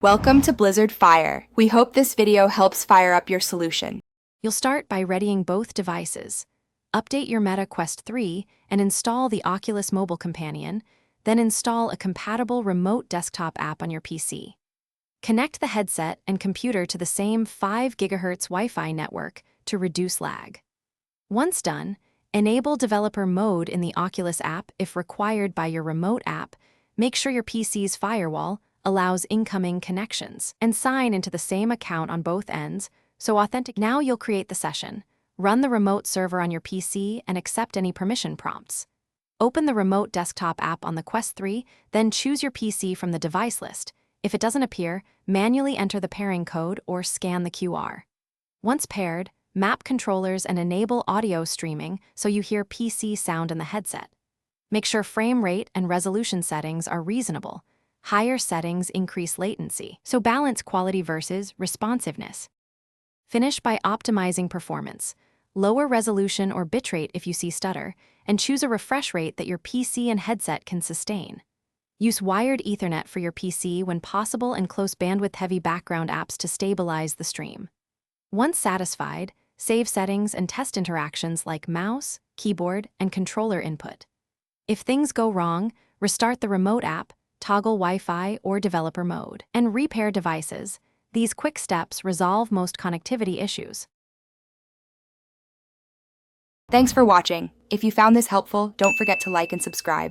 Welcome to Blizzard Fire. We hope this video helps fire up your solution. You'll start by readying both devices. Update your MetaQuest 3 and install the Oculus Mobile Companion, then install a compatible remote desktop app on your PC. Connect the headset and computer to the same 5 GHz Wi-Fi network to reduce lag. Once done, enable developer mode in the Oculus app if required by your remote app. Make sure your PC's firewall allows incoming connections, and sign into the same account on both ends, so authentic. Now you'll create the session, run the remote server on your PC, and accept any permission prompts. Open the Remote Desktop app on the Quest 3, then choose your PC from the device list. If it doesn't appear, manually enter the pairing code or scan the QR. Once paired, map controllers and enable audio streaming so you hear PC sound in the headset. Make sure frame rate and resolution settings are reasonable. Higher settings increase latency, so balance quality versus responsiveness. Finish by optimizing performance. Lower resolution or bitrate if you see stutter, and choose a refresh rate that your PC and headset can sustain. Use wired Ethernet for your PC when possible and close bandwidth-heavy background apps to stabilize the stream. Once satisfied, save settings and test interactions like mouse, keyboard, and controller input. If things go wrong, restart the remote app, toggle Wi-Fi or developer mode, and repair devices. These quick steps resolve most connectivity issues. Thanks for watching. If you found this helpful, don't forget to like and subscribe.